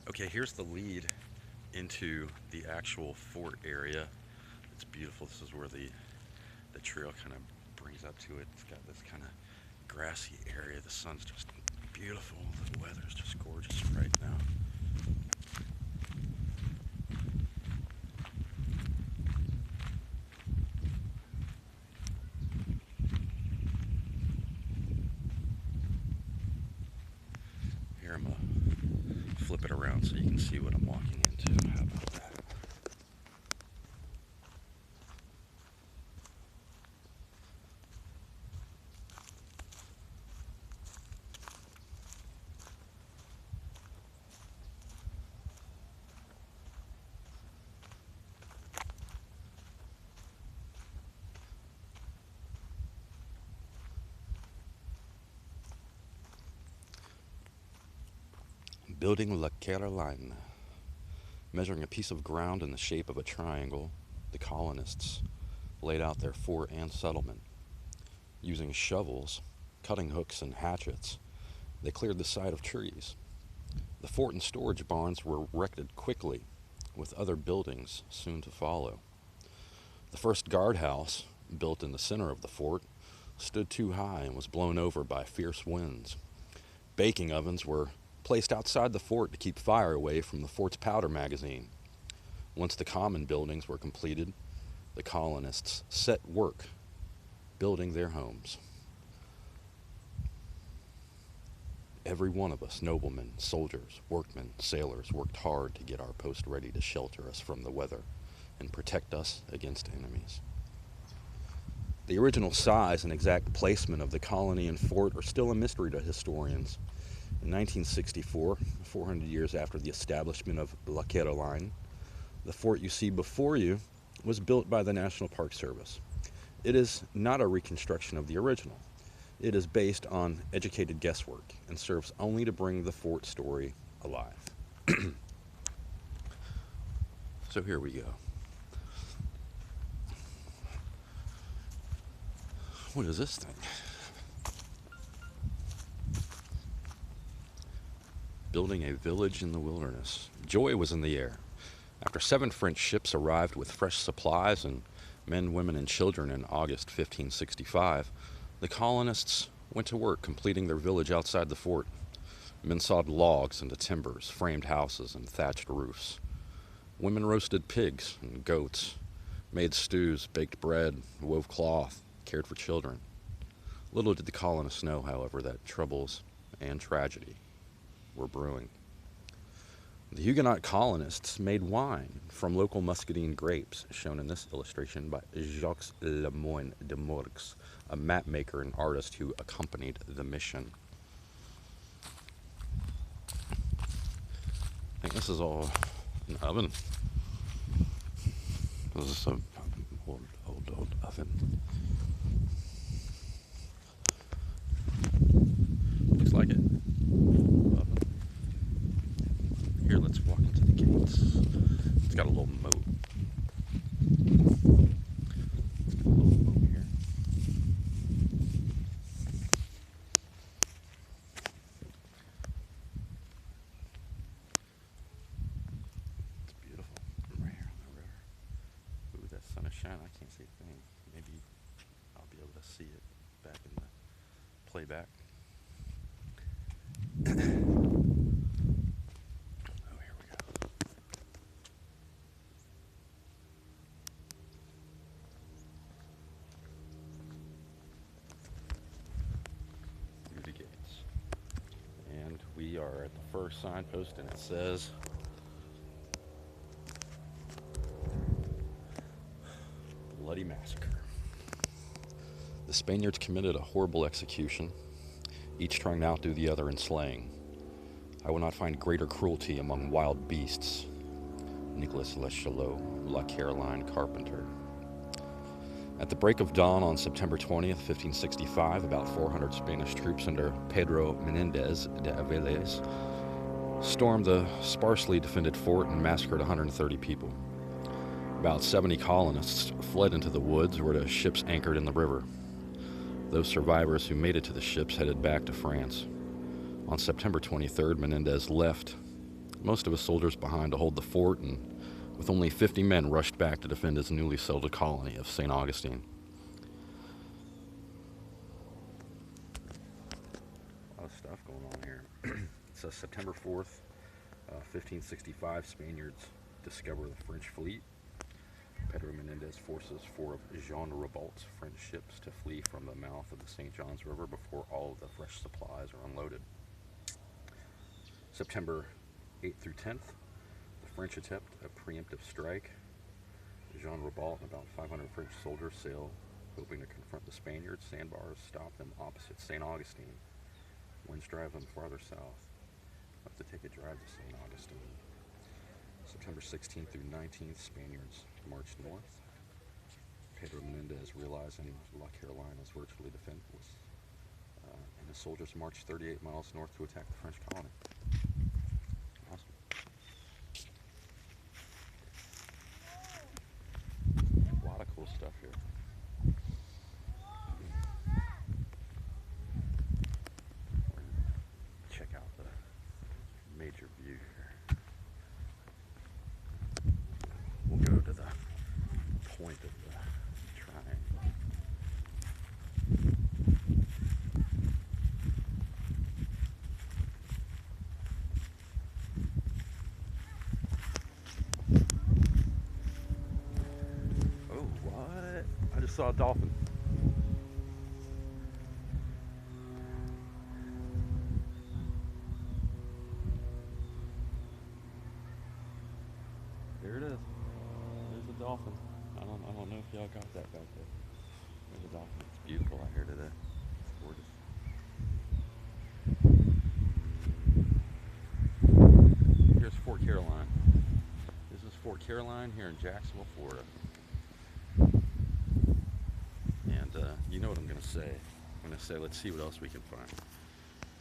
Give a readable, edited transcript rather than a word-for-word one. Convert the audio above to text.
Okay, here's the lead into the actual fort area. It's beautiful. This is where the trail kind of brings up to it. It's got this kind of grassy area. The sun's just beautiful. The weather's just gorgeous right now. Here I'm gonna flip it around so you can see what I'm walking into. How about that? Building La Caroline. Measuring a piece of ground in the shape of a triangle, the colonists laid out their fort and settlement. Using shovels, cutting hooks, and hatchets, they cleared the site of trees. The fort and storage barns were erected quickly, with other buildings soon to follow. The first guardhouse, built in the center of the fort, stood too high and was blown over by fierce winds. Baking ovens were placed outside the fort to keep fire away from the fort's powder magazine. Once the common buildings were completed, the colonists set work building their homes. Every one of us, noblemen, soldiers, workmen, sailors, worked hard to get our post ready to shelter us from the weather and protect us against enemies. The original size and exact placement of the colony and fort are still a mystery to historians. In 1964, 400 years after the establishment of La Caroline, the fort you see before you was built by the National Park Service. It is not a reconstruction of the original. It is based on educated guesswork and serves only to bring the fort story alive. So here we go. What is this thing? Building a village in the wilderness. Joy was in the air. After 7 French ships arrived with fresh supplies and men, women, and children in August 1565, the colonists went to work completing their village outside the fort. Men sawed logs into timbers, framed houses, and thatched roofs. Women roasted pigs and goats, made stews, baked bread, wove cloth, cared for children. Little did the colonists know, however, that troubles and tragedy were brewing. The Huguenot colonists made wine from local muscadine grapes, shown in this illustration by Jacques Lemoyne de Morges, a map maker and artist who accompanied the mission. I think this is all an oven. This is an old oven. Looks like it. Oven. Here, let's walk into the gates. It's got a little moat. It's got a little moat here. It's beautiful. Right here on the river. Ooh, that sun is shining. I can't see a thing. Maybe I'll be able to see it back in the playback. Oh, here we go. Through the gates. And we are at the first signpost, and it says Bloody Massacre. The Spaniards committed a horrible execution, each trying to outdo the other in slaying. I will not find greater cruelty among wild beasts. Nicolas Leschalot, La Caroline Carpenter. At the break of dawn on September 20th, 1565, about 400 Spanish troops under Pedro Menendez de Aviles stormed the sparsely defended fort and massacred 130 people. About 70 colonists fled into the woods where the ships anchored in the river. Those survivors who made it to the ships headed back to France. On September 23rd, Menendez left most of his soldiers behind to hold the fort, and with only 50 men rushed back to defend his newly settled colony of St. Augustine. A lot of stuff going on here. It says September 4th, 1565, Spaniards discover the French fleet. Pedro Menendez forces 4 of Jean Ribault's French ships to flee from the mouth of the St. Johns River before all of the fresh supplies are unloaded. September 8th through 10th, the French attempt a preemptive strike. Jean Ribault and about 500 French soldiers sail, hoping to confront the Spaniards. Sandbars stop them opposite St. Augustine. Winds drive them farther south. Have to take a drive to St. Augustine. September 16th through 19th, Spaniards march north. Pedro Menendez, realizing La Carolina is virtually defenseless, and his soldiers march 38 miles north to attack the French colony. Awesome. A lot of cool stuff here. Check out the major view here. We'll go to the point of the triangle. Oh, what? I just saw a dolphin. There it is. There's a dolphin. I don't know if y'all got that back there. There's a dolphin. It's beautiful out here today. It's gorgeous. Here's Fort Caroline. This is Fort Caroline here in Jacksonville, Florida. And you know what I'm going to say. I'm going to say, let's see what else we can find.